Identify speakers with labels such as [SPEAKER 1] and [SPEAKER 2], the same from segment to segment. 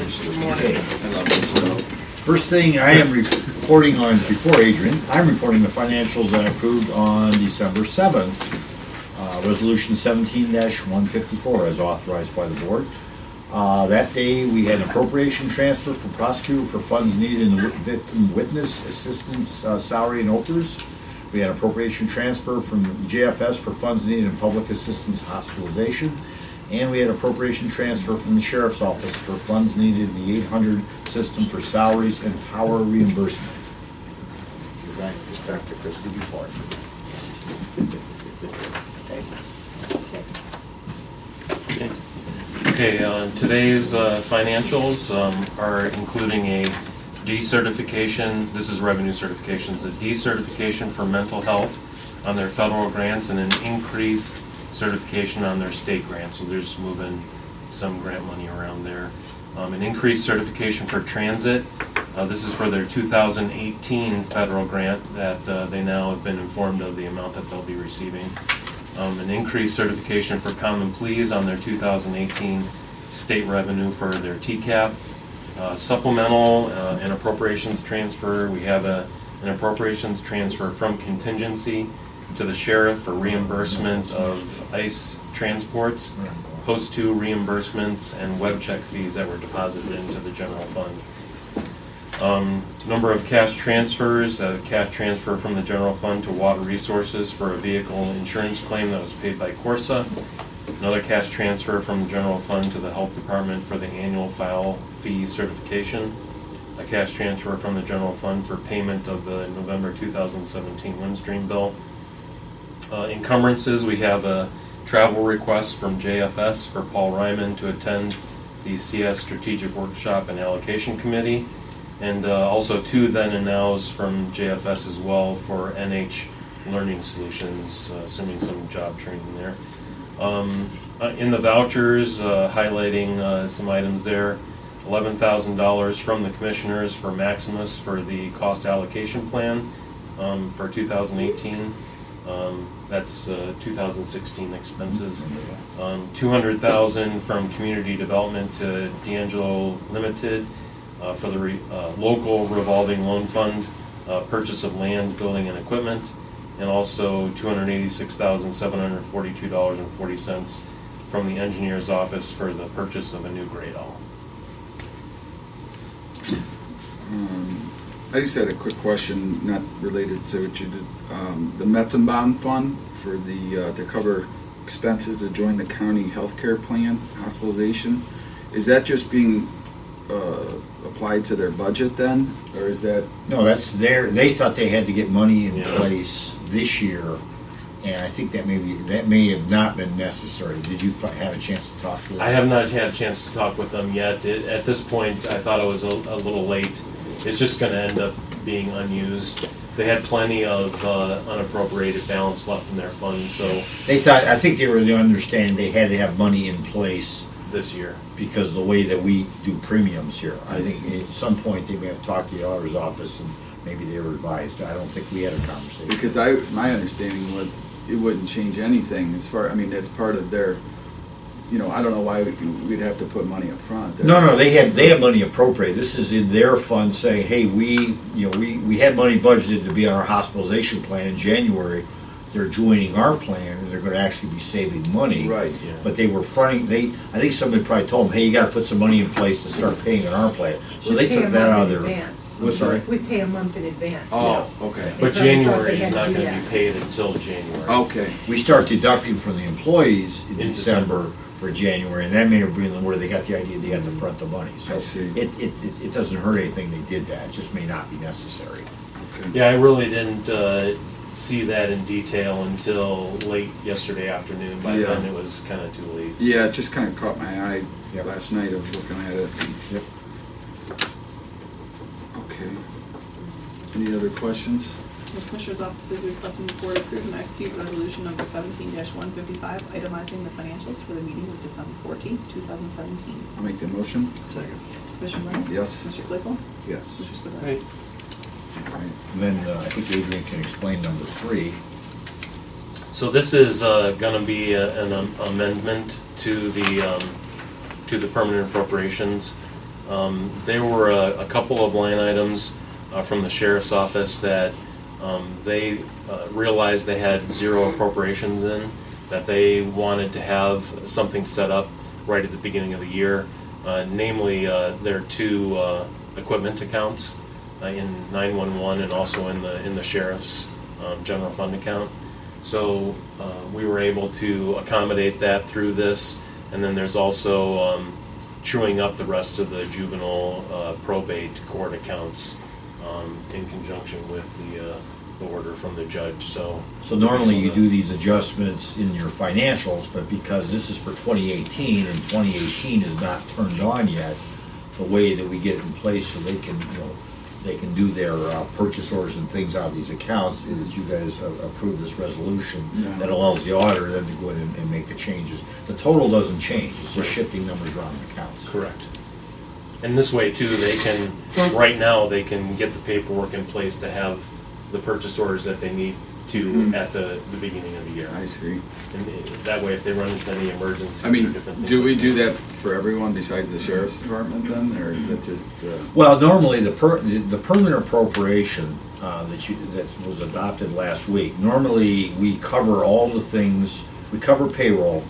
[SPEAKER 1] Good morning.
[SPEAKER 2] I love this stuff.
[SPEAKER 3] First thing I am reporting on, before Adrian, I'm reporting the financials I approved on December 7th. Resolution 17-154 as authorized by the board. That day we had an appropriation transfer for prosecutor for funds needed in the victim witness assistance salary and OPERS. We had appropriation transfer from JFS for funds needed in public assistance hospitalization. And we had appropriation transfer from the Sheriff's Office for funds needed in the 800 system for salaries and tower reimbursement. Give this back to Christie before I forget.
[SPEAKER 4] Okay, today's financials are including a decertification, this is revenue certifications, a decertification for mental health on their federal grants and an increased certification on their state grants, so they're just moving some grant money around there. An increased certification for transit, this is for their 2018 federal grant that they now have been informed of the amount that they'll be receiving. An increased certification for common pleas on their 2018 state revenue for their TCAP. Supplemental and appropriations transfer, we have an appropriations transfer from contingency to the sheriff for reimbursement of ICE transports, post-2 reimbursements, and web check fees that were deposited into the general fund. Number of cash transfers, cash transfer from the general fund to water resources for a vehicle insurance claim that was paid by Corsa. Another cash transfer from the general fund to the health department for the annual file fee certification. A cash transfer from the general fund for payment of the November 2017 Windstream bill. Encumbrances, we have a travel request from JFS for Paul Ryman to attend the CS Strategic Workshop and Allocation Committee, and also 2 then and nows from JFS as well for NH Learning Solutions, assuming some job training there. In the vouchers, highlighting some items there, $11,000 from the commissioners for Maximus for the cost allocation plan for 2018. That's 2016 expenses. $200,000 from community development to D'Angelo Limited for the local revolving loan fund, purchase of land, building, and equipment, and also $286,742.40 from the engineer's office for the purchase of a new Gradall.
[SPEAKER 2] I just had a quick question, not related to what you did. The Metzenbaum Fund for the to cover expenses to join the county health care plan, hospitalization, is that just being applied to their budget then, or is that?
[SPEAKER 3] No, that's their. They thought they had to get money in place this year, and I think that may have not been necessary. Did you have a chance to talk to them?
[SPEAKER 4] I have not had a chance to talk with them yet. At this point, I thought it was a little late. It's just going to end up being unused. They had plenty of unappropriated balance left in their fund, so
[SPEAKER 3] they thought. I think they were the understanding they had to have money in place
[SPEAKER 4] this year
[SPEAKER 3] because of the way that we do premiums here. I think at some point they may have talked to the auditor's office and maybe they were advised. I don't think we had a conversation.
[SPEAKER 2] Because my understanding was it wouldn't change anything as far. I mean, that's part of their. You know, I don't know why we'd have to put money up front.
[SPEAKER 3] No, they have money appropriated. This is in their fund saying, hey, we had money budgeted to be on our hospitalization plan in January. They're joining our plan, and they're going to actually be saving money.
[SPEAKER 2] Right. Yeah.
[SPEAKER 3] But they were fronting. I think somebody probably told them, hey, you got to put some money in place to start paying on our plan. So they took that out of their.
[SPEAKER 1] What's sorry? We pay a month in advance.
[SPEAKER 2] Oh, okay.
[SPEAKER 4] But January is not going to be paid until January.
[SPEAKER 2] Okay.
[SPEAKER 3] We start deducting from the employees in December for January, and that may have been where they got the idea they had to front the money. So it doesn't hurt anything they did that. It just may not be necessary.
[SPEAKER 4] Okay. Yeah, I really didn't see that in detail until late yesterday afternoon. By then it was kind of too late. So.
[SPEAKER 2] Yeah, it just kind of caught my eye last night. I was looking at it.
[SPEAKER 3] Yep.
[SPEAKER 2] Okay. Any other questions?
[SPEAKER 5] The Commissioner's Office is requesting the Board approve and execute resolution number 17-155, itemizing the financials for the meeting of December 14th, 2017.
[SPEAKER 2] I'll make the motion.
[SPEAKER 1] Second.
[SPEAKER 5] Commissioner Brennan?
[SPEAKER 2] Yes.
[SPEAKER 5] Commissioner Claypool?
[SPEAKER 2] Yes.
[SPEAKER 5] Commissioner Spudler?
[SPEAKER 4] Right.
[SPEAKER 3] Right. And then I think Adrian can explain number 3.
[SPEAKER 4] So this is going to be an amendment to the permanent appropriations. There were a couple of line items from the sheriff's office that they realized they had zero appropriations in, that they wanted to have something set up right at the beginning of the year. Namely, there are two equipment accounts in 911 and also in the sheriff's general fund account. So we were able to accommodate that through this, and then there's also chewing up the rest of the juvenile probate court accounts in conjunction with the order from the judge. So
[SPEAKER 3] normally you do these adjustments in your financials, but because this is for 2018 and 2018 is not turned on yet, the way that we get it in place so they can, they can do their purchase orders and things out of these accounts is you guys approve this resolution that allows the auditor then to go in and make the changes. The total doesn't change, it's just shifting numbers around the accounts.
[SPEAKER 4] correct. And this way too, they can, right now, they can get the paperwork in place to have the purchase orders that they need to at the beginning of the year.
[SPEAKER 2] I see.
[SPEAKER 4] And that way, if they run into any emergencies
[SPEAKER 2] I
[SPEAKER 4] or
[SPEAKER 2] mean,
[SPEAKER 4] different things.
[SPEAKER 2] do we
[SPEAKER 4] like
[SPEAKER 2] do that for everyone besides the sheriff's department then, or is it just?
[SPEAKER 3] Well, normally the permanent appropriation that was adopted last week, normally we cover all the things, we cover payroll,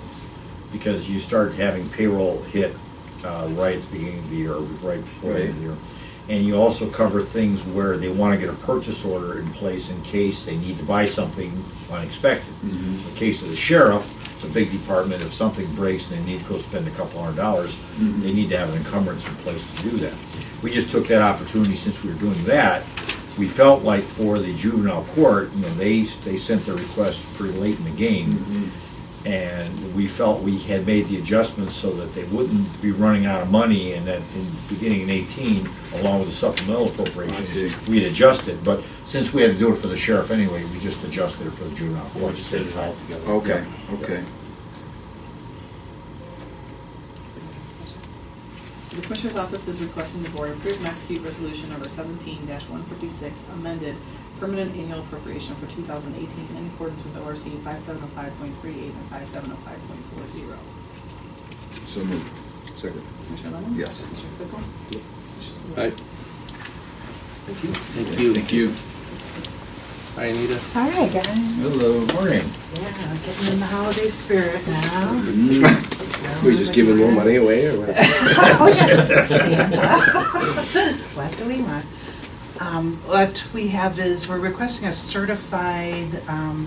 [SPEAKER 3] because you start having payroll hit right at the beginning of the year, right before the end of the year. And you also cover things where they want to get a purchase order in place in case they need to buy something unexpected. In the case of the sheriff, it's a big department. If something breaks and they need to go spend a couple $100, they need to have an encumbrance in place to do that. We just took that opportunity since we were doing that. We felt like for the juvenile court, they sent their request pretty late in the game. And we felt we had made the adjustments so that they wouldn't be running out of money, and that beginning in 18, along with the supplemental appropriations, we had adjusted. But since we had to do it for the sheriff anyway, we just adjusted it for the juvenile
[SPEAKER 4] Or
[SPEAKER 3] court.
[SPEAKER 4] just take it all together.
[SPEAKER 2] Okay, okay.
[SPEAKER 5] The Commissioner's Office is requesting the Board approve and execute Resolution Number 17-156, amended permanent annual appropriation for 2018 in accordance with ORC 5705.38 and 5705.40.
[SPEAKER 2] So moved. Second.
[SPEAKER 5] Commissioner Lennon?
[SPEAKER 2] Yes.
[SPEAKER 5] Commissioner Clickwell? Commissioner Spillier?
[SPEAKER 6] Aye.
[SPEAKER 5] Thank you.
[SPEAKER 6] Thank you.
[SPEAKER 2] Thank you.
[SPEAKER 6] Hi, Anita.
[SPEAKER 1] Hi, guys.
[SPEAKER 3] Hello. Morning.
[SPEAKER 1] Yeah, getting in the holiday spirit now.
[SPEAKER 6] We just giving more money away, or what?
[SPEAKER 1] Santa. What do we want? What we have is, we're requesting a certified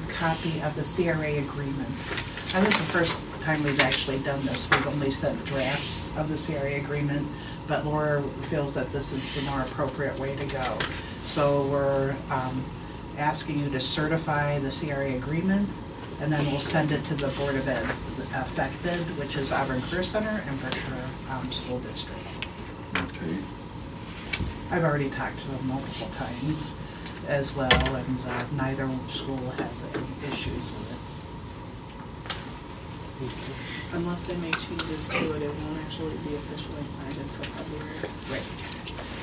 [SPEAKER 1] copy of the CRA agreement. I think it's the first time we've actually done this. We've only sent drafts of the CRA agreement, but Laura feels that this is the more appropriate way to go. So we're asking you to certify the CRA agreement, and then we'll send it to the Board of Ed's affected, which is Auburn Career Center and Berkshire School District.
[SPEAKER 2] Okay.
[SPEAKER 1] I've already talked to them multiple times as well, and neither school has any issues with it.
[SPEAKER 5] Unless they make changes to it, it won't actually be officially signed until February.
[SPEAKER 1] Right.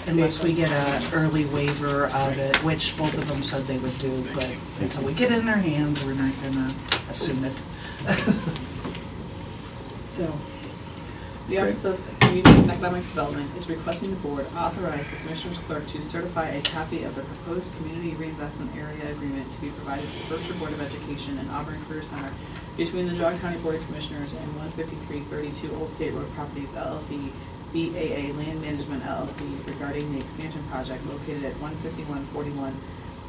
[SPEAKER 1] Unless we get an early waiver of it, which both of them said they would do, but until we get it in our hands, we're not gonna assume it.
[SPEAKER 5] So, the
[SPEAKER 2] Okay.
[SPEAKER 5] Office of Community and Economic Development is requesting the Board authorize the Commissioner's Clerk to certify a copy of the proposed Community Reinvestment Area Agreement to be provided to the Berkshire Board of Education and Auburn Career Center between the Geauga County Board of Commissioners and 15332 Old State Road Properties LLC, BAA Land Management LLC, regarding the expansion project located at 15141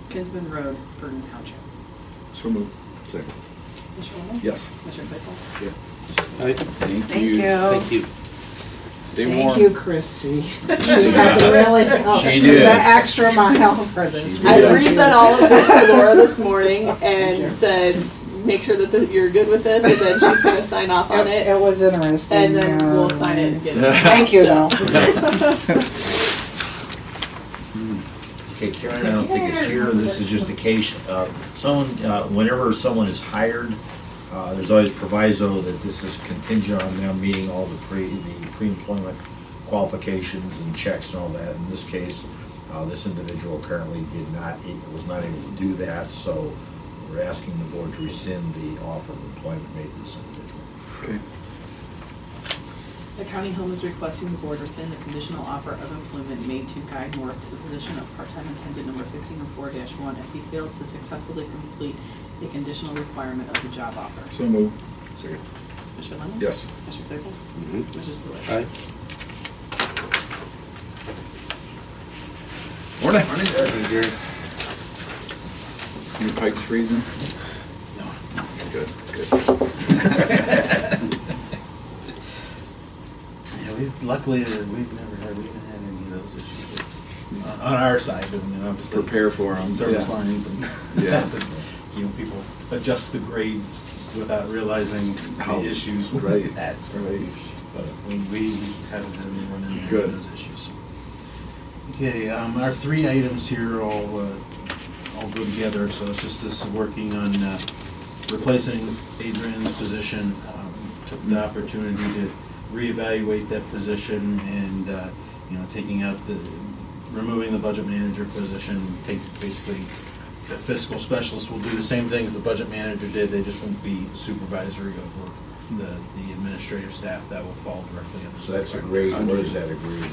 [SPEAKER 5] Kinsman Road, Burton Township.
[SPEAKER 2] So moved. Second.
[SPEAKER 5] Commissioner Lennon?
[SPEAKER 2] Yes.
[SPEAKER 5] Commissioner Claypool?
[SPEAKER 2] Yeah.
[SPEAKER 6] Aye.
[SPEAKER 2] Thank
[SPEAKER 1] Thank
[SPEAKER 2] you.
[SPEAKER 1] you.
[SPEAKER 6] Thank you.
[SPEAKER 2] Stay warm.
[SPEAKER 1] Thank you, Christy. She had to really go
[SPEAKER 3] She did.
[SPEAKER 1] the extra mile for this.
[SPEAKER 3] She did.
[SPEAKER 5] I
[SPEAKER 3] Yeah.
[SPEAKER 5] resent all of this to Laura this morning and said, make sure that you're good with this, and then she's going to sign off on it,
[SPEAKER 1] It was interesting.
[SPEAKER 5] and then we'll sign it and get it.
[SPEAKER 1] Thank you,
[SPEAKER 5] So-
[SPEAKER 1] though.
[SPEAKER 3] Okay, Karen, I don't think it's here. This is just a case, whenever someone is hired, there's always proviso that this is contingent on them meeting all the pre-employment qualifications and checks and all that. In this case, this individual currently was not able to do that, so we're asking the board to rescind the offer of employment made to this individual.
[SPEAKER 2] Okay.
[SPEAKER 5] The county home is requesting the board rescind the conditional offer of employment made to Guy North to the position of part-time attendant number 1504-1 as he failed to successfully complete the conditional requirement of the job offer.
[SPEAKER 2] So move.
[SPEAKER 6] Second.
[SPEAKER 5] Mr. Lemon?
[SPEAKER 2] Yes.
[SPEAKER 5] Mr. Claypool?
[SPEAKER 6] Mhm.
[SPEAKER 5] Mrs. Lewis?
[SPEAKER 6] Aye.
[SPEAKER 2] Morning.
[SPEAKER 6] Morning, Jerry.
[SPEAKER 2] Your pipe's freezing?
[SPEAKER 1] No.
[SPEAKER 2] Good, good.
[SPEAKER 7] Yeah, luckily we haven't had any of those issues on our side. I mean, obviously,
[SPEAKER 2] Prepare for them.
[SPEAKER 7] service
[SPEAKER 2] Yeah.
[SPEAKER 7] lines and
[SPEAKER 2] Yeah.
[SPEAKER 7] people adjust the grades without realizing
[SPEAKER 2] How-
[SPEAKER 7] the issues with
[SPEAKER 2] right,
[SPEAKER 7] that. So,
[SPEAKER 2] right.
[SPEAKER 7] but we haven't had anyone in any
[SPEAKER 2] Good.
[SPEAKER 7] of those issues. Okay, our three items here all go together. So it's just this working on replacing Adrian's position. Took the opportunity to reevaluate that position and, taking out removing the budget manager position, takes basically the fiscal specialist will do the same things the budget manager did, they just won't be supervisory over the administrative staff, that will fall directly under.
[SPEAKER 3] So that's a grade, what is that, a grade?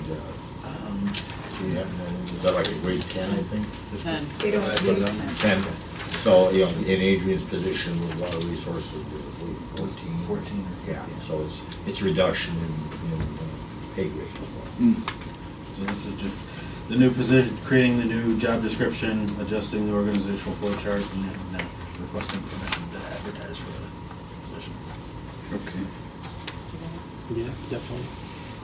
[SPEAKER 3] Do you have, is that like a grade 10, I think?
[SPEAKER 5] 10.
[SPEAKER 1] They don't
[SPEAKER 3] That's what
[SPEAKER 1] use
[SPEAKER 3] it is?
[SPEAKER 1] 10.
[SPEAKER 3] 10. So, in Adrian's position with water resources, I believe 14.
[SPEAKER 7] 14.
[SPEAKER 3] Yeah, so it's a reduction in pay grade.
[SPEAKER 2] Mm.
[SPEAKER 7] So this is just the new position, creating the new job description, adjusting the organizational flow chart, and then requesting permission to advertise for the position.
[SPEAKER 2] Okay.
[SPEAKER 6] Yeah, definitely.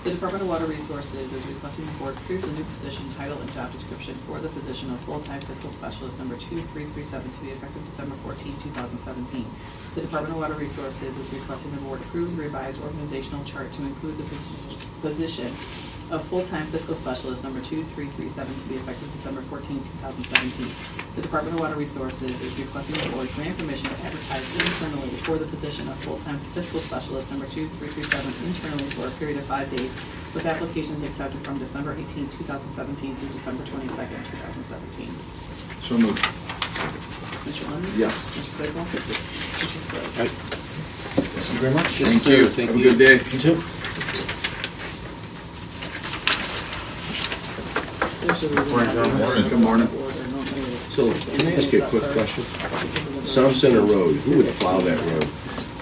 [SPEAKER 5] The Department of Water Resources is requesting the board approve the new position, title, and job description for the position of full-time fiscal specialist number 2337 to be effective December 14, 2017. The Department of Water Resources is requesting the board approve the revised organizational chart to include the position of full-time fiscal specialist number 2337 to be effective December 14, 2017. The Department of Water Resources is requesting the board grant permission to advertise internally for the position of full-time fiscal specialist number 2337 internally for a period of 5 days, with applications accepted from December 18, 2017 through December 22, 2017.
[SPEAKER 2] So moved.
[SPEAKER 5] Mr. Lemon?
[SPEAKER 2] Yes.
[SPEAKER 5] Mr. Claypool? Mrs. Flode?
[SPEAKER 6] Aye.
[SPEAKER 7] Thank you very much.
[SPEAKER 6] Yes,
[SPEAKER 2] Thank
[SPEAKER 6] sir.
[SPEAKER 2] you.
[SPEAKER 6] Thank
[SPEAKER 2] Have a
[SPEAKER 6] you.
[SPEAKER 2] good day.
[SPEAKER 7] You too.
[SPEAKER 2] Good morning.
[SPEAKER 6] So, can I ask you a quick question? Sound Center Road, who would plow that road?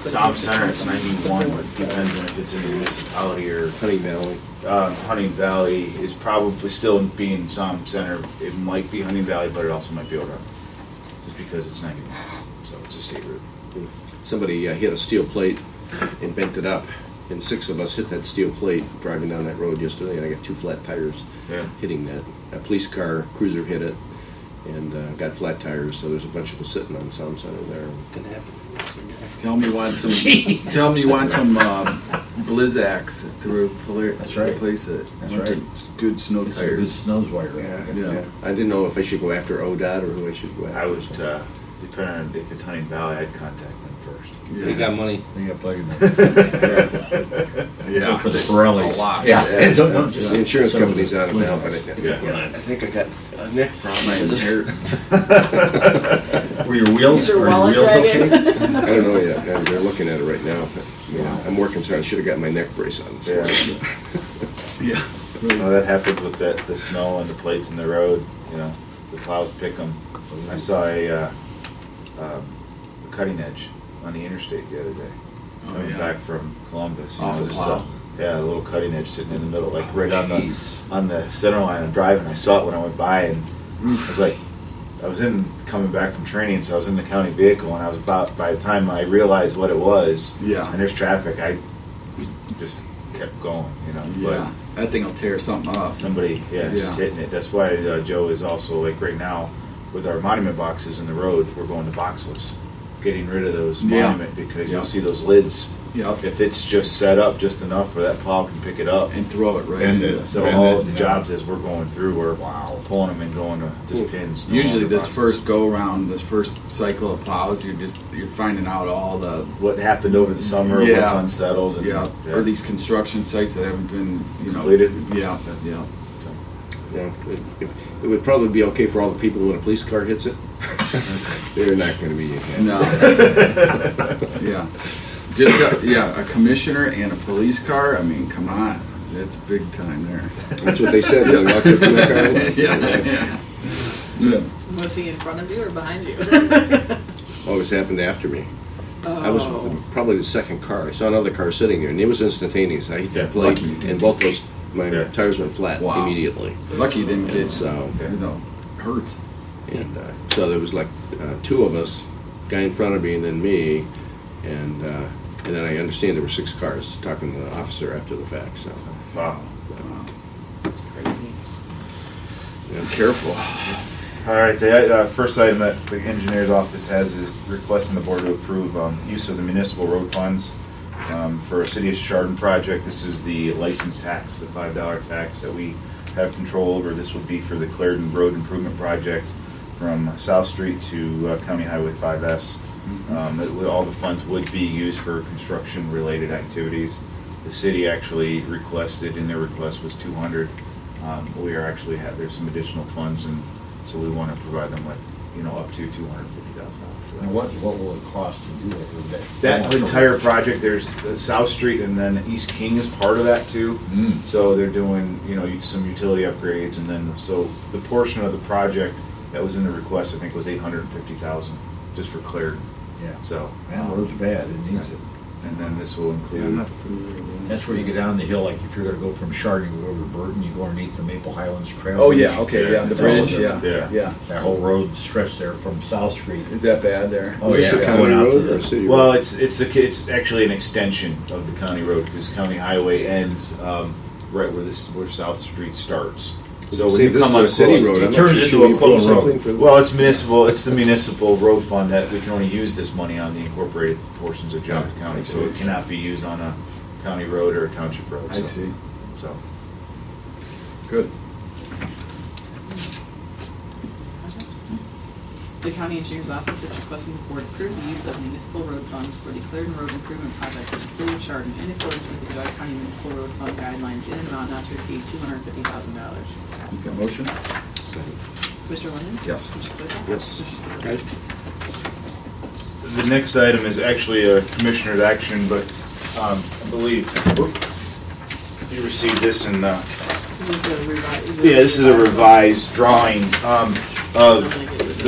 [SPEAKER 8] South Center, it's 91, but it depends on if it's in the municipality or,
[SPEAKER 6] Hunting Valley?
[SPEAKER 8] Hunting Valley is probably still being South Center. It might be Hunting Valley, but it also might be Odra, just because it's 91, so it's a state road.
[SPEAKER 6] Somebody hit a steel plate and bent it up, and 6 of us hit that steel plate driving down that road yesterday, and I got 2 flat tires
[SPEAKER 8] Yeah.
[SPEAKER 6] hitting that. A police car, cruiser hit it, and got flat tires, so there's a bunch of us sitting on Sound Center there. Can happen.
[SPEAKER 2] Tell me you want some. Tell me you want some Blizzaks to
[SPEAKER 3] That's right.
[SPEAKER 2] replace it.
[SPEAKER 3] That's
[SPEAKER 2] Want
[SPEAKER 3] right.
[SPEAKER 2] the Good snow
[SPEAKER 3] It's a good
[SPEAKER 2] tires.
[SPEAKER 3] snows wire.
[SPEAKER 2] Yeah.
[SPEAKER 6] I didn't know if I should go after ODOT or who I should go after.
[SPEAKER 8] I would, depending on if it's Hunting Valley, I'd contact them first.
[SPEAKER 6] They got money.
[SPEAKER 3] They got plenty of
[SPEAKER 2] Yeah.
[SPEAKER 3] for the Pirellis.
[SPEAKER 2] A lot.
[SPEAKER 3] Yeah. Don't just.
[SPEAKER 6] The insurance
[SPEAKER 3] some of
[SPEAKER 6] company's
[SPEAKER 3] the-
[SPEAKER 6] out of now, but
[SPEAKER 8] Yeah.
[SPEAKER 6] I think I got a neck problem.
[SPEAKER 2] My inherit-
[SPEAKER 3] Were your wheels,
[SPEAKER 5] Is your
[SPEAKER 3] are your
[SPEAKER 5] wallet
[SPEAKER 3] wheels
[SPEAKER 5] dragging?
[SPEAKER 3] okay?
[SPEAKER 6] I don't know yet. They're looking at it right now. But, I'm working, so I should have got my neck brace on. So.
[SPEAKER 8] Yeah.
[SPEAKER 2] Yeah.
[SPEAKER 8] No, that happens with the snow and the plates in the road, the plows pick them. I saw a cutting edge on the interstate the other day,
[SPEAKER 2] Oh,
[SPEAKER 8] coming
[SPEAKER 2] yeah.
[SPEAKER 8] back from Columbus.
[SPEAKER 2] Off the
[SPEAKER 8] just
[SPEAKER 2] plow?
[SPEAKER 8] Yeah, a little cutting edge sitting in the middle, like right
[SPEAKER 3] Jeez.
[SPEAKER 8] on the center line. I'm driving, I saw it when I went by, and I was like, coming back from training, so I was in the county vehicle, and I was by the time I realized what it was,
[SPEAKER 2] Yeah.
[SPEAKER 8] and there's traffic, I just kept going,
[SPEAKER 2] Yeah. That thing will tear something up.
[SPEAKER 8] somebody,
[SPEAKER 2] Yeah.
[SPEAKER 8] just hitting it. That's why Joe is also, like right now, with our monument boxes in the road, we're going to boxless, getting rid of those
[SPEAKER 2] Yeah.
[SPEAKER 8] monument, because
[SPEAKER 2] Yeah.
[SPEAKER 8] you'll see those lids,
[SPEAKER 2] Yep.
[SPEAKER 8] if it's just set up just enough where that plow can pick it up.
[SPEAKER 2] And throw it right
[SPEAKER 3] Bend
[SPEAKER 2] into
[SPEAKER 3] it.
[SPEAKER 2] the-
[SPEAKER 8] So
[SPEAKER 3] Bend
[SPEAKER 8] all
[SPEAKER 3] it,
[SPEAKER 8] of the
[SPEAKER 3] yeah.
[SPEAKER 8] jobs as we're going through, we're pulling them and going to just pins. no
[SPEAKER 2] Usually
[SPEAKER 8] longer
[SPEAKER 2] this
[SPEAKER 8] boxes.
[SPEAKER 2] first go around, this first cycle of plows, you're finding out all the
[SPEAKER 8] What happened over the summer,
[SPEAKER 2] Yeah.
[SPEAKER 8] what's unsettled. And,
[SPEAKER 2] or these construction sites that haven't been
[SPEAKER 8] Completed.
[SPEAKER 2] Yeah, yeah.
[SPEAKER 8] So,
[SPEAKER 6] Yeah, it would probably be okay for all the people when a police car hits it. They're not going to be.
[SPEAKER 2] No. Yeah. Just got, yeah, a commissioner and a police car. I mean, come on, that's big time there.
[SPEAKER 6] That's what they said, young luck in the car.
[SPEAKER 2] Yeah.
[SPEAKER 5] Was he in front of you or behind you?
[SPEAKER 6] Oh, it's happened after me.
[SPEAKER 5] Oh.
[SPEAKER 6] I was probably the second car. I saw another car sitting there, and it was instantaneous. I hit that plate,
[SPEAKER 2] lucky you didn't
[SPEAKER 6] and both
[SPEAKER 2] get
[SPEAKER 6] those, my
[SPEAKER 8] Yeah.
[SPEAKER 6] tires went flat
[SPEAKER 2] Wow.
[SPEAKER 6] immediately.
[SPEAKER 2] Lucky you didn't get
[SPEAKER 6] And so,
[SPEAKER 2] hurt.
[SPEAKER 6] and so there was like two of us, guy in front of me and then me, and then I understand there were 6 cars. Talking to the officer after the fact. So
[SPEAKER 8] Wow.
[SPEAKER 5] That's crazy.
[SPEAKER 2] Be careful.
[SPEAKER 8] All right, the first item that the engineer's office has is requesting the board to approve use of the municipal road funds for a City of Chardon project. This is the license tax, the $5 tax that we have control over. This would be for the Clarendon Road Improvement Project from South Street to County Highway 5S. All the funds would be used for construction-related activities. The city actually requested, and their request was $200. We are actually there's some additional funds, and so we want to provide them with, up to $250,000.
[SPEAKER 3] And what will it cost to do that?
[SPEAKER 8] That entire project, there's South Street, and then East King is part of that too. So they're doing, some utility upgrades, and then so the portion of the project that was in the request, I think, was $850,000 just for Clarendon.
[SPEAKER 3] Yeah.
[SPEAKER 8] So
[SPEAKER 3] Man, the road's bad, it needs it.
[SPEAKER 8] and then this will include.
[SPEAKER 3] That's where you go down the hill, like if you're gonna go from Chardon, you go over to Burton, you go underneath the Maple Highlands Trail.
[SPEAKER 2] Oh
[SPEAKER 3] Bridge.
[SPEAKER 2] yeah, okay, yeah, the bridge, yeah,
[SPEAKER 8] Yeah.
[SPEAKER 2] yeah.
[SPEAKER 3] That whole road stretch there from South Street.
[SPEAKER 2] Is that bad there?
[SPEAKER 3] Oh,
[SPEAKER 6] is this
[SPEAKER 3] yeah,
[SPEAKER 6] a county
[SPEAKER 3] going out to
[SPEAKER 6] road or
[SPEAKER 3] the-
[SPEAKER 6] a city
[SPEAKER 8] Well,
[SPEAKER 6] road?
[SPEAKER 8] it's actually an extension of the county road because County Highway ends right where South Street starts. So when
[SPEAKER 6] See,
[SPEAKER 8] you
[SPEAKER 6] this
[SPEAKER 8] come
[SPEAKER 6] is
[SPEAKER 8] on
[SPEAKER 6] a city
[SPEAKER 8] Quillen-
[SPEAKER 6] road.
[SPEAKER 3] it
[SPEAKER 6] I'm
[SPEAKER 3] turns
[SPEAKER 6] not
[SPEAKER 3] into
[SPEAKER 6] sure
[SPEAKER 3] a
[SPEAKER 6] you
[SPEAKER 3] Quillen
[SPEAKER 6] put
[SPEAKER 3] road.
[SPEAKER 6] something for the-
[SPEAKER 8] Well, it's municipal. It's the municipal road fund that we can only use this money on the incorporated portions of Geauga County, so it cannot be used on a county road or a township road.
[SPEAKER 2] I
[SPEAKER 8] so-
[SPEAKER 2] see.
[SPEAKER 8] So,
[SPEAKER 2] Good.
[SPEAKER 5] The county engineer's office is requesting the board approve the use of municipal road funds for the Clarendon Road Improvement Project in the city of Chardon in accordance with the Geauga County Municipal Road Fund guidelines in an amount not to exceed $250,000.
[SPEAKER 2] You got a motion?
[SPEAKER 6] Second.
[SPEAKER 5] Mr. Linden?
[SPEAKER 2] Yes.
[SPEAKER 5] Mr. Claypool?
[SPEAKER 6] Yes.
[SPEAKER 5] Mr. Spillier?
[SPEAKER 8] the next item is actually a commissioner's action, but I believe you received this in. This is a revised drawing of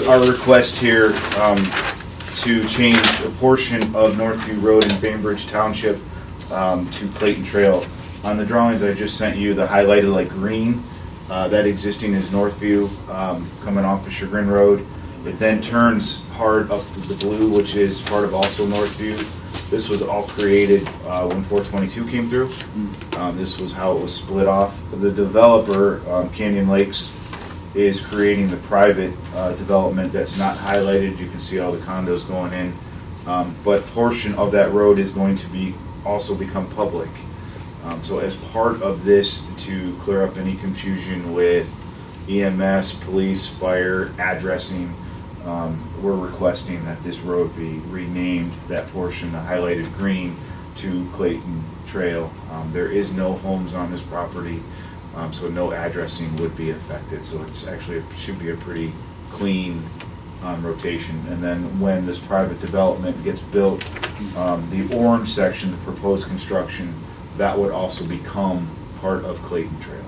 [SPEAKER 8] our request here to change a portion of Northview Road in Bainbridge Township to Clayton Trail. On the drawings I just sent you, the highlighted like green, that existing is Northview coming off of Chagrin Road. It then turns hard up to the blue, which is part of also Northview. This was all created when 422 came through. This was how it was split off. The developer, Canyon Lakes, is creating the private development that's not highlighted. You can see all the condos going in. But portion of that road is going to be also become public. So as part of this, to clear up any confusion with EMS, police, fire, addressing, we're requesting that this road be renamed, that portion, the highlighted green, to Clayton Trail. There is no homes on this property, so no addressing would be affected. So it's actually, it should be a pretty clean rotation. And then when this private development gets built, the orange section, the proposed construction, that would also become part of Clayton Trail.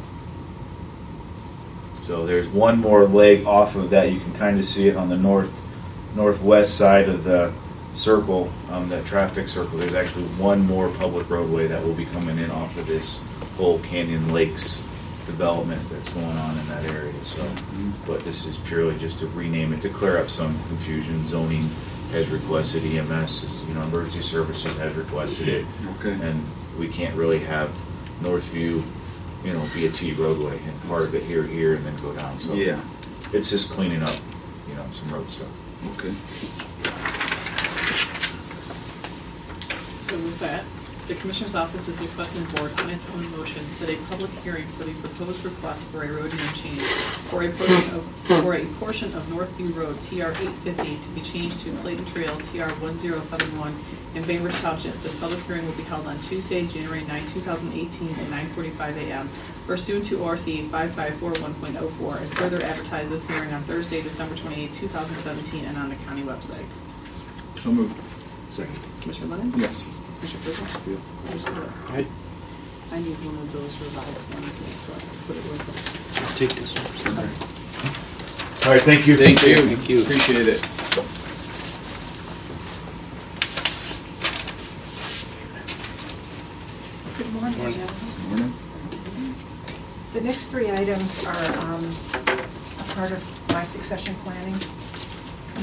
[SPEAKER 8] So there's one more leg off of that. You can kind of see it on the northwest side of the circle, that traffic circle. There's actually one more public roadway that will be coming in off of this whole Canyon Lakes development that's going on in that area. So, but this is purely just to rename it, to clear up some confusion. Zoning has requested, EMS, emergency services has requested it.
[SPEAKER 2] Okay.
[SPEAKER 8] And we can't really have Northview, be a T roadway and part of it here, and then go down. So
[SPEAKER 2] Yeah.
[SPEAKER 8] it's just cleaning up, some road stuff.
[SPEAKER 2] Okay.
[SPEAKER 5] So with that, the Commissioner's Office is requesting the board on its own motion set a public hearing for the proposed request for a road name change for a portion of Northview Road TR 850 to be changed to Clayton Trail TR 1071 in Bainbridge Township. This public hearing will be held on Tuesday, January 9, 2018 at 9:45 a.m. pursuant to ORC 5541.04, and further advertise this hearing on Thursday, December 28, 2017 and on the county website.
[SPEAKER 2] So moved.
[SPEAKER 6] Second.
[SPEAKER 5] Commissioner Lennon?
[SPEAKER 2] Yes.
[SPEAKER 5] Commissioner Clickwell?
[SPEAKER 6] Yeah.
[SPEAKER 5] Commissioner Spillier?
[SPEAKER 9] Right.
[SPEAKER 5] I need one of those revised ones, so I can put it with them.
[SPEAKER 9] I'll take this one.
[SPEAKER 8] All right, thank you.
[SPEAKER 2] Thank you.
[SPEAKER 9] Thank you.
[SPEAKER 2] Appreciate it.
[SPEAKER 10] Good morning,
[SPEAKER 9] Morning.
[SPEAKER 10] gentlemen.
[SPEAKER 2] Morning.
[SPEAKER 10] The next three items are a part of my succession planning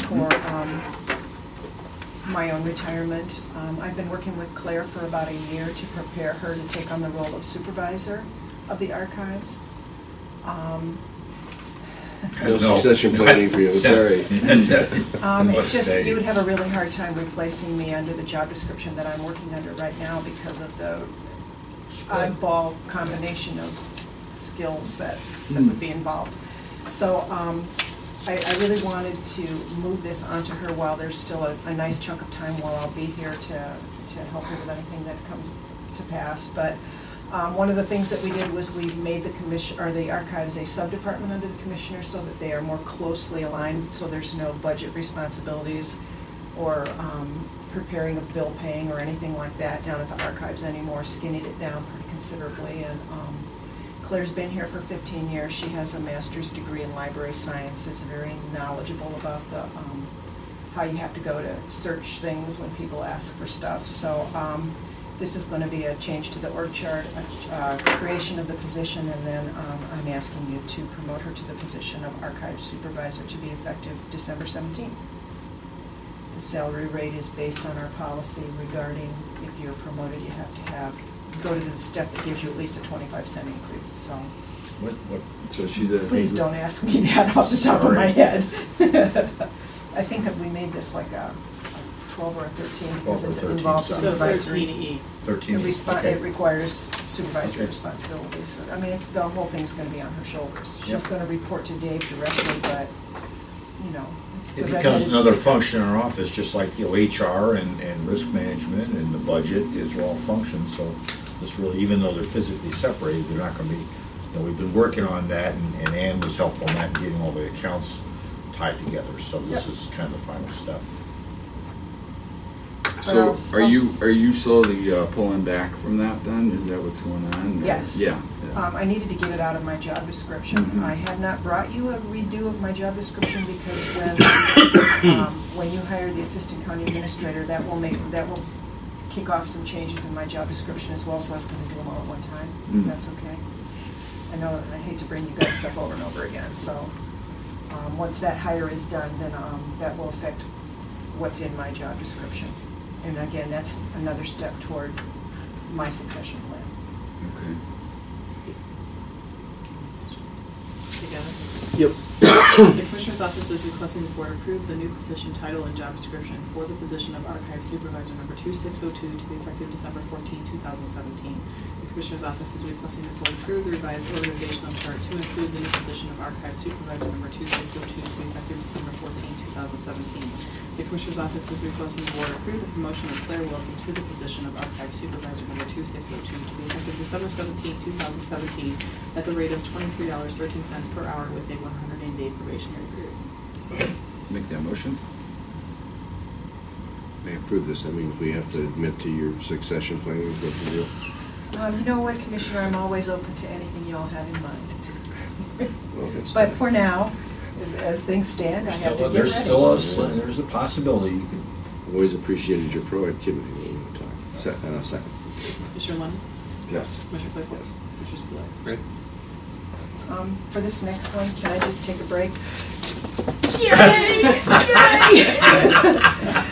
[SPEAKER 10] for my own retirement. I've been working with Claire for about a year to prepare her to take on the role of supervisor of the archives.
[SPEAKER 6] No succession planning for you, sorry.
[SPEAKER 10] It's just, you would have a really hard time replacing me under the job description that I'm working under right now because of the oddball combination of skill sets that would be involved. So I really wanted to move this onto her while there's still a nice chunk of time while I'll be here to help her with anything that comes to pass. But one of the things that we did was we made the archives a sub-department under the commissioner so that they are more closely aligned, so there's no budget responsibilities or preparing of bill paying or anything like that down at the archives anymore, skinnied it down pretty considerably. And Claire's been here for 15 years. She has a master's degree in library science, is very knowledgeable about the how you have to go to search things when people ask for stuff. So this is going to be a change to the org chart, creation of the position, and then I'm asking you to promote her to the position of archive supervisor to be effective December 17th. The salary rate is based on our policy regarding if you're promoted, you have to go to the step that gives you at least a 25-cent increase. So
[SPEAKER 2] So she's a.
[SPEAKER 10] please don't ask me that off the top of my head. I think that we made this like a 12 or a 13 because
[SPEAKER 3] 12 or
[SPEAKER 10] it
[SPEAKER 3] 13,
[SPEAKER 10] involves
[SPEAKER 3] so
[SPEAKER 10] supervisory.
[SPEAKER 5] 13E.
[SPEAKER 3] 13.
[SPEAKER 10] It requires supervisory
[SPEAKER 3] Okay.
[SPEAKER 10] responsibilities. So, I mean, the whole thing's going to be on her shoulders. She's
[SPEAKER 3] Yep.
[SPEAKER 10] going to report to Dave directly, but, you know, it's the
[SPEAKER 3] It
[SPEAKER 10] redheaded
[SPEAKER 3] becomes another
[SPEAKER 10] stepchild.
[SPEAKER 3] function in our office, just like, HR and risk management and the budget is all functions, so this really, even though they're physically separated, they're not gonna be, we've been working on that, and Ann was helpful in that, in getting all the accounts tied together, so this
[SPEAKER 10] Yep.
[SPEAKER 3] is kind of the final step.
[SPEAKER 2] So
[SPEAKER 10] else?
[SPEAKER 2] are you slowly pulling back from that then? Is that what's going on?
[SPEAKER 10] Yes.
[SPEAKER 2] Yeah.
[SPEAKER 10] I needed to get it out of my job description.
[SPEAKER 2] Mhm.
[SPEAKER 10] I had not brought you a redo of my job description because when you hire the assistant county administrator, that will kick off some changes in my job description as well, so I was going to do them all at one time.
[SPEAKER 2] Mm.
[SPEAKER 10] That's okay. I know I hate to bring you guys stuff over and over again, so once that hire is done, then that will affect what's in my job description. And again, that's another step toward my succession plan.
[SPEAKER 2] Okay.
[SPEAKER 5] Together.
[SPEAKER 9] Yep.
[SPEAKER 5] The Commissioner's Office is requesting the Board approve the new position title and job description for the position of Archive Supervisor number 2602 to be effective December 14, 2017. The Commissioner's Office is requesting the Board approve the revised organizational chart to include the new position of Archive Supervisor number 2602 to be effective December 14, 2017. The Commissioner's Office is requesting the Board approve the promotion of Claire Wilson to the position of Archive Supervisor number 2602 to be effective December 17, 2017 at the rate of $23.13 per hour with a 180-day probationary period.
[SPEAKER 2] Make that motion?
[SPEAKER 6] They approve this, that means we have to admit to your succession planning, is that the deal?
[SPEAKER 10] You know what, Commissioner, I'm always open to anything you all have in mind.
[SPEAKER 6] Well, that's
[SPEAKER 10] But for now, as things stand, I have to get
[SPEAKER 3] There's
[SPEAKER 10] ready.
[SPEAKER 3] still there's a possibility you could.
[SPEAKER 6] I've always appreciated your proactivity when we talk. Second.
[SPEAKER 5] Commissioner Lennon?
[SPEAKER 2] Yes.
[SPEAKER 5] Commissioner Claypool?
[SPEAKER 6] Yes.
[SPEAKER 5] Commissioner Spillier?
[SPEAKER 9] Right.
[SPEAKER 10] For this next one, can I just take a break?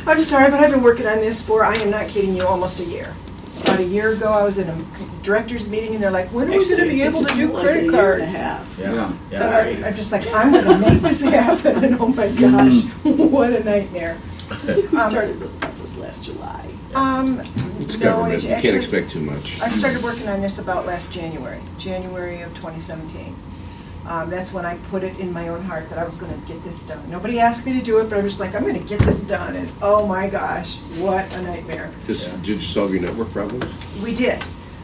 [SPEAKER 10] I'm sorry, but I've been working on this for, I am not kidding you, almost a year. About a year ago, I was in a director's meeting, and they're like, when are we going to be able to do credit cards?
[SPEAKER 2] Yeah.
[SPEAKER 10] So I'm just like, I'm going to make this happen, and oh my gosh, what a nightmare.
[SPEAKER 5] Who started this process last July?
[SPEAKER 6] It's
[SPEAKER 10] No,
[SPEAKER 6] government, you can't
[SPEAKER 10] actually,
[SPEAKER 6] expect too much.
[SPEAKER 10] I started working on this about last January of 2017. That's when I put it in my own heart that I was going to get this done. Nobody asked me to do it, but I was like, I'm going to get this done. And oh my gosh, what a nightmare.
[SPEAKER 6] Did you solve your network problems?
[SPEAKER 10] We did.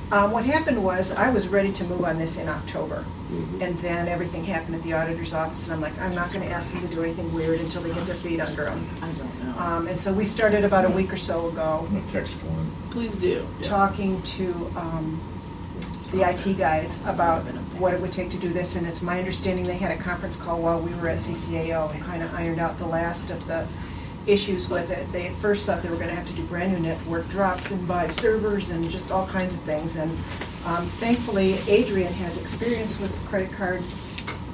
[SPEAKER 10] What happened was I was ready to move on this in October.
[SPEAKER 6] Mhm.
[SPEAKER 10] And then everything happened at the auditor's office, and I'm like, I'm not going to ask them to do anything weird until they get their feet under them.
[SPEAKER 5] I don't know.
[SPEAKER 10] And so we started about a week or so ago.
[SPEAKER 3] A text going.
[SPEAKER 5] Please do.
[SPEAKER 10] talking to the IT guys about what it would take to do this, and it's my understanding they had a conference call while we were at CCAO and kind of ironed out the last of the issues with it. They at first thought they were going to have to do brand new network drops and buy servers and just all kinds of things, and thankfully Adrian has experience with credit card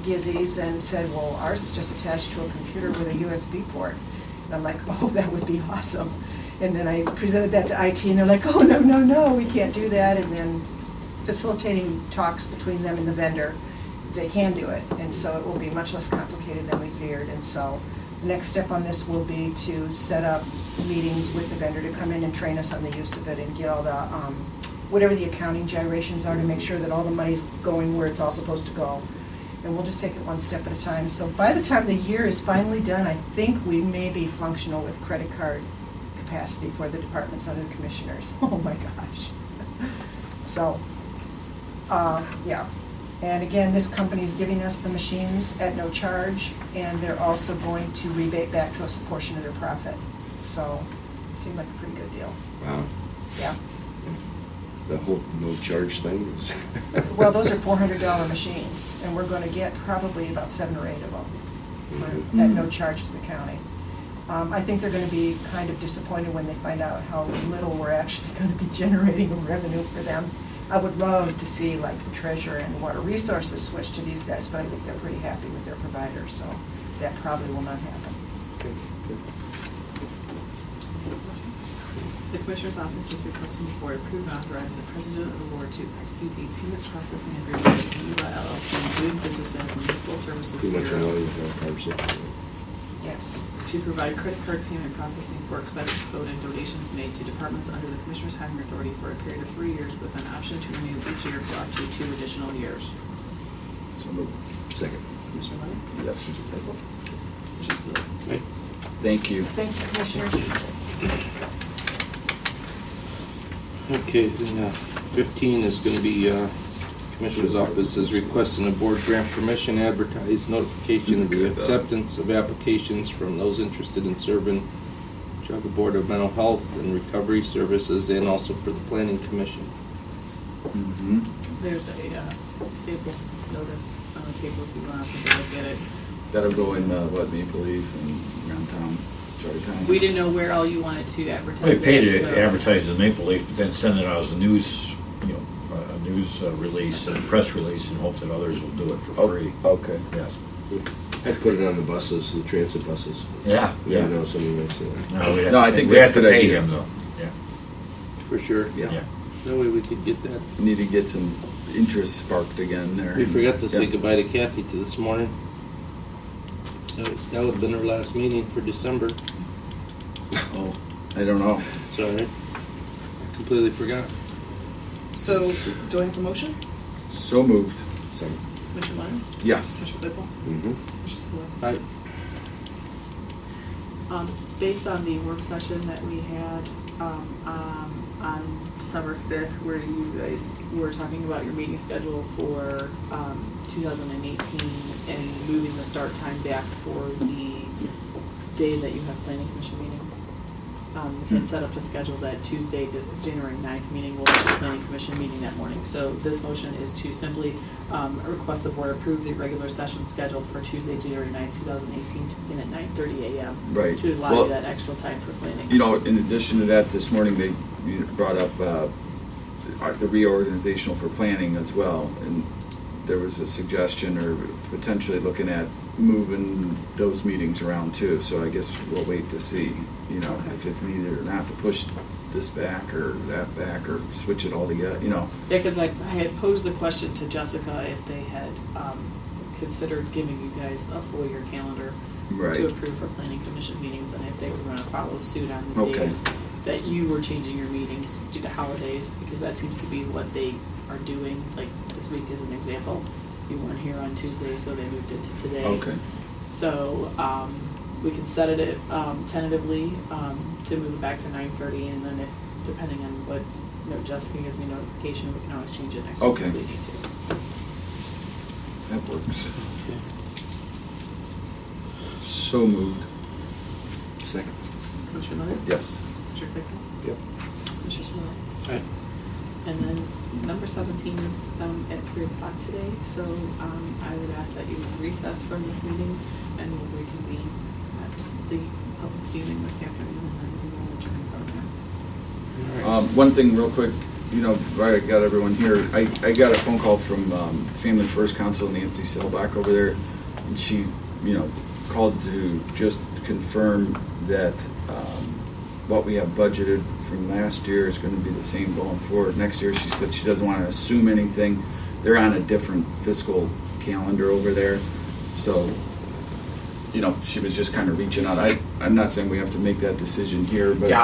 [SPEAKER 10] gizzies and said, well, ours is just attached to a computer with a USB port. And I'm like, oh, that would be awesome. And then I presented that to IT, and they're like, oh, no, no, no, we can't do that. And then facilitating talks between them and the vendor, they can do it. And so it will be much less complicated than we feared. And so the next step on this will be to set up meetings with the vendor to come in and train us on the use of it and get all the, whatever the accounting gyrations are to make sure that all the money's going where it's all supposed to go. And we'll just take it one step at a time. So by the time the year is finally done, I think we may be functional with credit card capacity for the departments under the commissioners. Oh my gosh. So, yeah. And again, this company's giving us the machines at no charge, and they're also going to rebate back to us a portion of their profit. So, it seemed like a pretty good deal.
[SPEAKER 6] Wow.
[SPEAKER 10] Yeah.
[SPEAKER 6] The whole no charge thing is.
[SPEAKER 10] Well, those are $400 machines, and we're going to get probably about 7 or 8 of them for, at no charge to the county. I think they're going to be kind of disappointed when they find out how little we're actually going to be generating of revenue for them. I would love to see like the treasurer and water resources switch to these guys, but I think they're pretty happy with their provider, so that probably will not happen.
[SPEAKER 6] Okay, good.
[SPEAKER 5] The Commissioner's Office is requesting the Board approve and authorize the President of the Board to execute a payment processing agreement with Geauga LLC doing business as municipal services
[SPEAKER 6] Too much
[SPEAKER 5] bureau
[SPEAKER 6] conversation.
[SPEAKER 10] Yes.
[SPEAKER 5] to provide credit card payment processing for expenses owed and donations made to departments under the Commissioner's hiring authority for a period of 3 years with an option to renew each year for up to 2 additional years.
[SPEAKER 2] So moved.
[SPEAKER 6] Second.
[SPEAKER 5] Commissioner Lennon?
[SPEAKER 2] Yes.
[SPEAKER 5] Commissioner Claypool? Commissioner Spillier?
[SPEAKER 6] Okay.
[SPEAKER 2] Thank you.
[SPEAKER 10] Thank you, Commissioners.
[SPEAKER 9] Okay, then 15 is going to be Commissioner's Office is requesting a board grant permission, advertise notification of the acceptance of applications from those interested in serving Geauga Board of Mental Health and Recovery Services, and also for the Planning Commission.
[SPEAKER 2] Mm-hmm.
[SPEAKER 5] There's a sample notice on the table if you want to take a look at it.
[SPEAKER 2] That'll go in, Maple Leaf and around town, Geauga County.
[SPEAKER 5] We didn't know where all you wanted to advertise
[SPEAKER 3] We paid
[SPEAKER 5] it,
[SPEAKER 3] to
[SPEAKER 5] so-
[SPEAKER 3] advertise the Maple Leaf, but then send it out as a news, a news release and press release, and hope that others will do it for free.
[SPEAKER 2] Okay.
[SPEAKER 3] Yes.
[SPEAKER 6] I'd put it on the buses, the transit buses.
[SPEAKER 3] Yeah,
[SPEAKER 6] You
[SPEAKER 3] yeah.
[SPEAKER 6] know, somebody might say that.
[SPEAKER 2] No, I think
[SPEAKER 3] we
[SPEAKER 2] that's
[SPEAKER 3] have
[SPEAKER 2] a
[SPEAKER 3] to
[SPEAKER 2] good
[SPEAKER 3] pay
[SPEAKER 2] idea.
[SPEAKER 3] him though. Yeah.
[SPEAKER 9] For sure.
[SPEAKER 2] Yeah.
[SPEAKER 9] That way we could get that.
[SPEAKER 2] Need to get some interest sparked again there.
[SPEAKER 9] We forgot to say
[SPEAKER 2] Yeah.
[SPEAKER 9] goodbye to Kathy to this morning. So that would have been her last meeting for December.
[SPEAKER 2] Oh, I don't know.
[SPEAKER 9] Sorry. I completely forgot.
[SPEAKER 5] So, do I have a motion?
[SPEAKER 2] So moved.
[SPEAKER 6] Second.
[SPEAKER 5] Commissioner Lennon?
[SPEAKER 2] Yes.
[SPEAKER 5] Commissioner Claypool?
[SPEAKER 6] Mm-hmm.
[SPEAKER 5] Commissioner Spillier?
[SPEAKER 9] Aye.
[SPEAKER 5] Based on the work session that we had on December 5th, where you guys were talking about your meeting schedule for 2018 and moving the start time back for the day that you have planning commission meetings, we had set up to schedule that Tuesday, January 9th meeting. We'll have the planning commission meeting that morning. So this motion is to simply request the board approve the regular session scheduled for Tuesday, January 9th, 2018 to begin at 9:30 a.m.
[SPEAKER 2] Right.
[SPEAKER 5] To allow
[SPEAKER 2] Well,
[SPEAKER 5] you that extra time for planning.
[SPEAKER 2] You know, in addition to that, this morning they brought up the reorganizational for planning as well, and there was a suggestion or potentially looking at moving those meetings around too. So I guess we'll wait to see, if it's needed or not to push this back or that back or switch it all together,
[SPEAKER 5] Yeah, because I had posed the question to Jessica if they had considered giving you guys a full year calendar
[SPEAKER 2] Right.
[SPEAKER 5] to approve for planning commission meetings, and if they were going to follow suit on the
[SPEAKER 2] Okay.
[SPEAKER 5] days that you were changing your meetings due to holidays, because that seems to be what they are doing. Like this week is an example. You weren't here on Tuesday, so they moved it to today.
[SPEAKER 2] Okay.
[SPEAKER 5] So we can set it tentatively to move it back to 9:30, and then if, depending on what, Jessica gives me notification, we can always change it next week
[SPEAKER 2] Okay.
[SPEAKER 5] if we need to.
[SPEAKER 2] That works.
[SPEAKER 9] Okay.
[SPEAKER 2] So moved.
[SPEAKER 6] Second.
[SPEAKER 5] Commissioner Lennon?
[SPEAKER 2] Yes.
[SPEAKER 5] Commissioner Claypool?
[SPEAKER 6] Yep.
[SPEAKER 5] Mr. Swirl?
[SPEAKER 9] Aye.
[SPEAKER 5] And then number 17 is at 3 o'clock today, so I would ask that you recess from this meeting and we'll reconvene at the public viewing this afternoon and then we will adjourn from there.
[SPEAKER 2] One thing real quick, you know, while I got everyone here, I got a phone call from Family First Council, Nancy Selbach over there, and she, you know, called to just confirm that what we have budgeted from last year is going to be the same going forward. Next year, she said she doesn't want to assume anything. They're on a different fiscal calendar over there, so, you know, she was just kind of reaching out. I'm not saying we have to make that decision here, but
[SPEAKER 3] Yeah,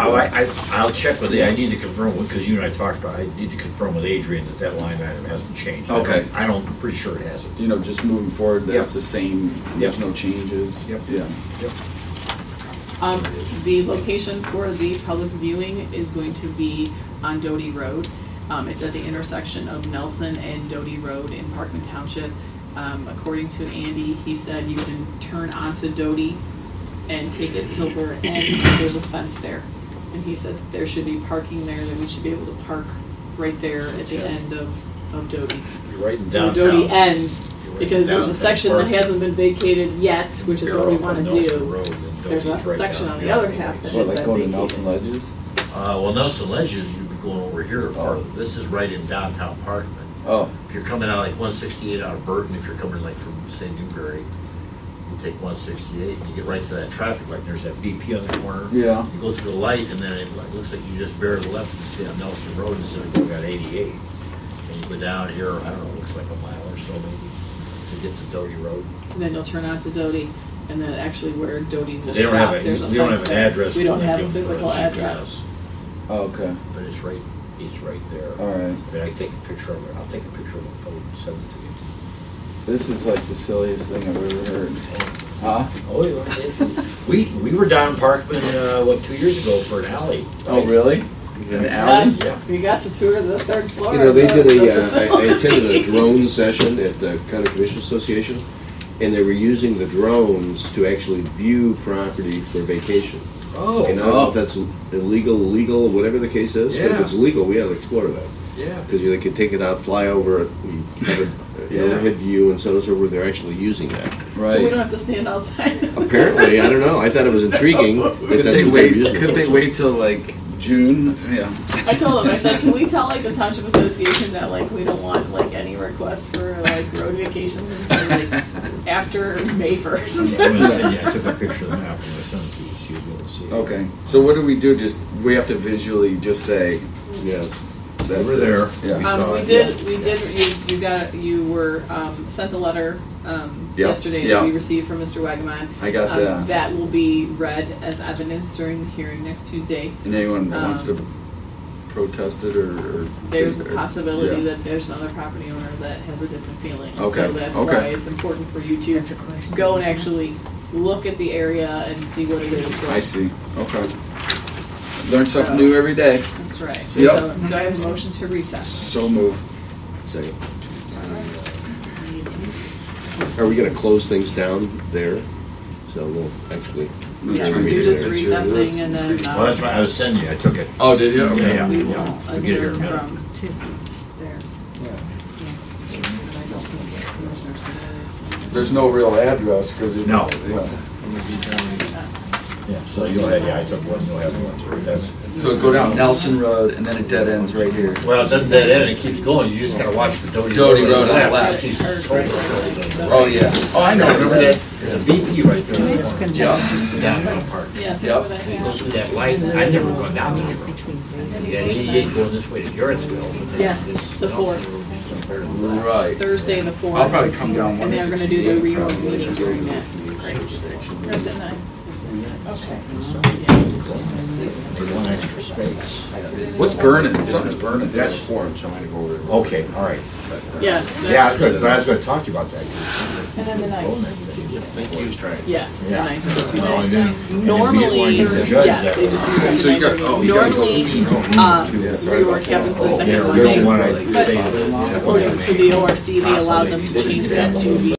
[SPEAKER 3] I'll check with I need to confirm, because you and I talked about, I need to confirm with Adrian that that line item hasn't changed.
[SPEAKER 2] Okay.
[SPEAKER 3] I'm pretty sure it hasn't.
[SPEAKER 2] you know, just moving forward, that's
[SPEAKER 3] Yep.
[SPEAKER 2] the same. There's no changes.
[SPEAKER 3] Yep.
[SPEAKER 2] Yeah.
[SPEAKER 3] Yep.
[SPEAKER 5] The location for the public viewing is going to be on Doty Road. It's at the intersection of Nelson and Doty Road in Parkman Township. According to Andy, he said you can turn onto Doty and take it till where it ends. There's a fence there. And he said that there should be parking there, that we should be able to park right there at the end of Doty.
[SPEAKER 3] You're right in
[SPEAKER 5] Where
[SPEAKER 3] downtown.
[SPEAKER 5] Doty ends,
[SPEAKER 3] You're right
[SPEAKER 5] because there's a
[SPEAKER 3] downtown
[SPEAKER 5] section that
[SPEAKER 3] park.
[SPEAKER 5] hasn't been vacated yet, which is what we
[SPEAKER 3] You're off
[SPEAKER 5] want
[SPEAKER 3] on
[SPEAKER 5] to
[SPEAKER 3] Nelson
[SPEAKER 5] do.
[SPEAKER 3] Road, and
[SPEAKER 5] There's a
[SPEAKER 3] Doty's right
[SPEAKER 5] section
[SPEAKER 3] down
[SPEAKER 5] on the
[SPEAKER 3] there.
[SPEAKER 5] other half that
[SPEAKER 2] Well,
[SPEAKER 5] has
[SPEAKER 2] like
[SPEAKER 5] been
[SPEAKER 2] going to
[SPEAKER 5] vacated.
[SPEAKER 2] Nelson Ledges?
[SPEAKER 3] Well, Nelson Ledges, you'd be going over here.
[SPEAKER 2] Oh.
[SPEAKER 3] This is right in downtown Parkman.
[SPEAKER 2] Oh,
[SPEAKER 3] If you're coming out like 168 out of Burton, if you're coming like from, say, Newberry, you take 168 and you get right to that traffic light, and there's that BP on the corner.
[SPEAKER 2] yeah.
[SPEAKER 3] You go through the light, and then it looks like you just bear the left and stay on Nelson Road instead of going at 88. And you go down here, I don't know, it looks like a mile or so maybe, to get to Doty Road.
[SPEAKER 5] And then you'll turn onto Doty, and then actually where Doty will
[SPEAKER 3] 'Cause they don't have
[SPEAKER 5] stop,
[SPEAKER 3] a-
[SPEAKER 5] there's a
[SPEAKER 3] we don't
[SPEAKER 5] fence
[SPEAKER 3] have an
[SPEAKER 5] there.
[SPEAKER 3] address.
[SPEAKER 5] We don't
[SPEAKER 3] like
[SPEAKER 5] have a
[SPEAKER 3] them for
[SPEAKER 5] physical
[SPEAKER 3] GPS,
[SPEAKER 5] address.
[SPEAKER 2] Oh, okay.
[SPEAKER 3] But it's right there.
[SPEAKER 2] All right.
[SPEAKER 3] But I take a picture of it, I'll take a picture of the phone and send it to you.
[SPEAKER 2] This is like the silliest thing I've ever heard. Huh?
[SPEAKER 3] Oh, yeah. We were down Parkman, 2 years ago for an alley.
[SPEAKER 2] Oh, really? An alley?
[SPEAKER 5] Yes, we got to tour the third floor.
[SPEAKER 6] You know, they
[SPEAKER 5] of
[SPEAKER 6] did
[SPEAKER 5] the
[SPEAKER 6] I attended a
[SPEAKER 5] facility.
[SPEAKER 6] drone session at the County Commissioners Association, and they were using the drones to actually view property for vacation.
[SPEAKER 3] Oh.
[SPEAKER 6] And I don't know if that's illegal, whatever the case is, but if
[SPEAKER 3] Yeah.
[SPEAKER 6] it's legal, we ought to explore that.
[SPEAKER 3] Yeah.
[SPEAKER 6] Because they could take it out, fly over it, we have an overhead view, and so on and so forth. They're actually using that.
[SPEAKER 5] So we don't
[SPEAKER 2] Right.
[SPEAKER 5] have to stand outside.
[SPEAKER 6] Apparently, I don't know. I thought it was intriguing, but
[SPEAKER 2] Could
[SPEAKER 6] that's
[SPEAKER 2] they
[SPEAKER 6] what they're
[SPEAKER 2] wait?
[SPEAKER 6] using.
[SPEAKER 2] Could they wait till like June? Yeah.
[SPEAKER 5] I told him, I said, can we tell like the Township Association that like we don't want like any requests for like road vacations until like after May 1st?
[SPEAKER 3] I'm gonna send you, I took a picture of the map, I'm gonna send it to you, so you'll be able to see it.
[SPEAKER 2] Okay. So what do we do? Just we have to visually just say
[SPEAKER 6] Yes.
[SPEAKER 2] that's
[SPEAKER 3] Over
[SPEAKER 2] it.
[SPEAKER 3] there.
[SPEAKER 2] Yeah.
[SPEAKER 3] We saw it.
[SPEAKER 5] You were sent a letter
[SPEAKER 2] Yep,
[SPEAKER 5] yesterday
[SPEAKER 2] yeah.
[SPEAKER 5] that we received from Mr. Wagamon.
[SPEAKER 2] I got that.
[SPEAKER 5] That will be read as evidence during the hearing next Tuesday.
[SPEAKER 2] And anyone that wants to protest it or
[SPEAKER 5] There's a
[SPEAKER 2] or-
[SPEAKER 5] possibility
[SPEAKER 2] yeah.
[SPEAKER 5] that there's another property owner that has a different feeling.
[SPEAKER 2] Okay,
[SPEAKER 5] So that's
[SPEAKER 2] okay.
[SPEAKER 5] why it's important for you to go and actually look at the area and see what it is.
[SPEAKER 2] I see. Okay. Learn something new every day.
[SPEAKER 5] That's right.
[SPEAKER 2] Yep.
[SPEAKER 5] So do I have a motion to recess?
[SPEAKER 2] So move.
[SPEAKER 6] Second. Are we going to close things down there? So we'll actually.
[SPEAKER 5] Yeah,
[SPEAKER 2] Adjourn
[SPEAKER 5] we're
[SPEAKER 2] meeting
[SPEAKER 5] just
[SPEAKER 2] there.
[SPEAKER 5] recessing and then
[SPEAKER 3] Well, that's right, I was sending you, I took it.
[SPEAKER 2] Oh, did you? Okay.
[SPEAKER 3] Yeah.
[SPEAKER 5] we will
[SPEAKER 3] I'll give you a
[SPEAKER 5] adjourn
[SPEAKER 3] minute.
[SPEAKER 5] from there.
[SPEAKER 2] There's no real address because
[SPEAKER 3] No.
[SPEAKER 2] Yeah.
[SPEAKER 3] Yeah, so you'll have, I took one, you'll have one too, that's.
[SPEAKER 2] So go down Nelson Road and then it dead ends right here.
[SPEAKER 3] Well, it doesn't dead end, it keeps going, you just gotta watch for Doty
[SPEAKER 2] Doty
[SPEAKER 3] Road.
[SPEAKER 2] Road on the left.
[SPEAKER 3] See Soldier Road.
[SPEAKER 2] Oh yeah. Oh, I know. Remember that?
[SPEAKER 3] There's a BP right there. Downtown Park.
[SPEAKER 5] Yes,
[SPEAKER 2] Yep.
[SPEAKER 5] over that
[SPEAKER 3] You go
[SPEAKER 5] half.
[SPEAKER 3] through that light, I've never gone down this road. You got 88 going this way to Garrettsville. but then
[SPEAKER 5] Yes,
[SPEAKER 3] this
[SPEAKER 5] the
[SPEAKER 3] Nelson
[SPEAKER 5] fourth.
[SPEAKER 3] Road is compared to the left.
[SPEAKER 2] Right.
[SPEAKER 5] Thursday the 4th.
[SPEAKER 2] I'll probably come down
[SPEAKER 5] And they're gonna do the
[SPEAKER 2] 168
[SPEAKER 5] reorg
[SPEAKER 2] probably.
[SPEAKER 5] meeting during that. That's at 9. Okay.
[SPEAKER 3] There's one extra space.
[SPEAKER 2] What's burning? Something's burning.
[SPEAKER 3] That's
[SPEAKER 6] Form, so I'm going to go over there.
[SPEAKER 3] Okay, all right.
[SPEAKER 5] Yes.
[SPEAKER 3] Yeah, that's good, but I was gonna talk to you about that.
[SPEAKER 5] And then the 9th.
[SPEAKER 6] Thank you.
[SPEAKER 5] Yes, the
[SPEAKER 3] Yeah.
[SPEAKER 5] 9th is a
[SPEAKER 3] Well, and
[SPEAKER 5] Tuesday.
[SPEAKER 3] then- and then we didn't
[SPEAKER 5] Normally,
[SPEAKER 3] want to give the judge
[SPEAKER 5] yes,
[SPEAKER 3] that
[SPEAKER 5] they just
[SPEAKER 3] one.
[SPEAKER 5] move it
[SPEAKER 2] So you got-
[SPEAKER 5] to
[SPEAKER 2] oh, you gotta go.
[SPEAKER 5] Normally,
[SPEAKER 2] Yeah, sorry about
[SPEAKER 5] reorg happens the
[SPEAKER 2] that.
[SPEAKER 5] second
[SPEAKER 3] Yeah,
[SPEAKER 5] Monday.
[SPEAKER 3] we want to
[SPEAKER 5] But
[SPEAKER 3] stay.
[SPEAKER 5] according to the ORC, they allowed them to change that to the